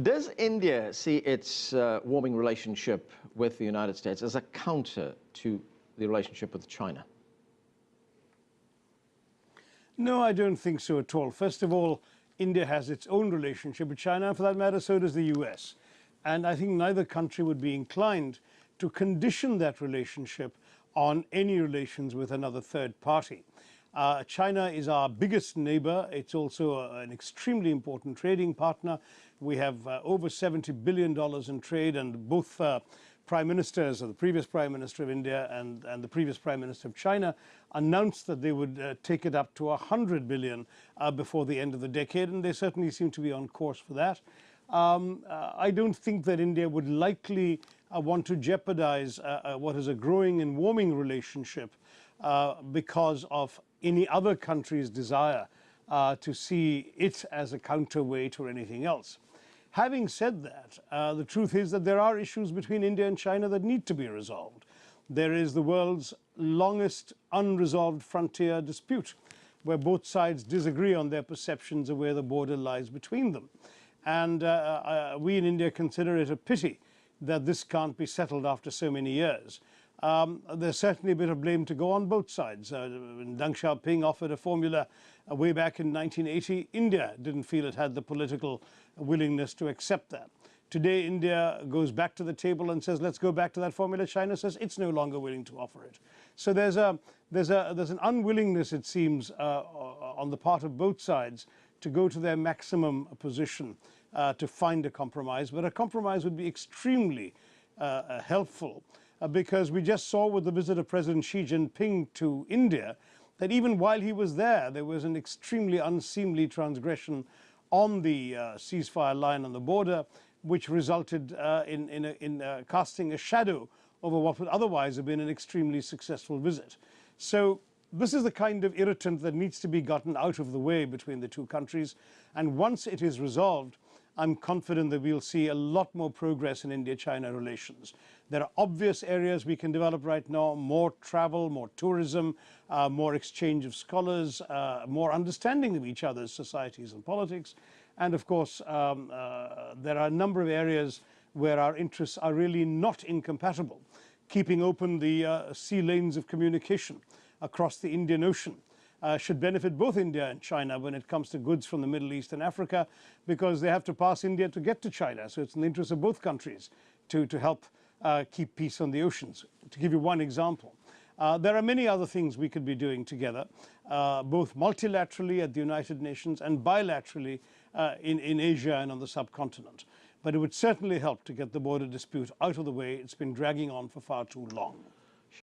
Does India see its warming relationship with the United States as a counter to the relationship with China? No, I don't think so at all. First of all, India has its own relationship with China, and for that matter, so does the US. And I think neither country would be inclined to condition that relationship on any relations with another third party. China is our biggest neighbor. It's also an extremely important trading partner. We have over $70 billion in trade, and both prime ministers, or the previous prime minister of India and the previous prime minister of China, announced that they would take it up to 100 billion before the end of the decade, and they certainly seem to be on course for that. I don't think that India would likely want to jeopardize what is a growing and warming relationship because of any other country's desire to see it as a counterweight or anything else. Having said that, the truth is that there are issues between India and China that need to be resolved. There is the world's longest unresolved frontier dispute, where both sides disagree on their perceptions of where the border lies between them. And we in India consider it a pity that this can't be settled after so many years. There's certainly a bit of blame to go on both sides. When Deng Xiaoping offered a formula way back in 1980, India didn't feel it had the political willingness to accept that. Today, India goes back to the table and says, let's go back to that formula. China says it's no longer willing to offer it. So there's an unwillingness, it seems, on the part of both sides to go to their maximum position to find a compromise. But a compromise would be extremely helpful because we just saw with the visit of President Xi Jinping to India that even while he was there was an extremely unseemly transgression on the ceasefire line on the border, which resulted in casting a shadow over what would otherwise have been an extremely successful visit. So this is the kind of irritant that needs to be gotten out of the way between the two countries. And once it is resolved, I'm confident that we'll see a lot more progress in India-China relations. There are obvious areas we can develop right now: more travel, more tourism, more exchange of scholars, more understanding of each other's societies and politics. And of course, there are a number of areas where our interests are really not incompatible. Keeping open the sea lanes of communication across the Indian Ocean should benefit both India and China when it comes to goods from the Middle East and Africa, because they have to pass India to get to China. So it's in the interest of both countries to help keep peace on the oceans. To give you one example, there are many other things we could be doing together, both multilaterally at the United Nations and bilaterally in Asia and on the subcontinent. But it would certainly help to get the border dispute out of the way. It's been dragging on for far too long.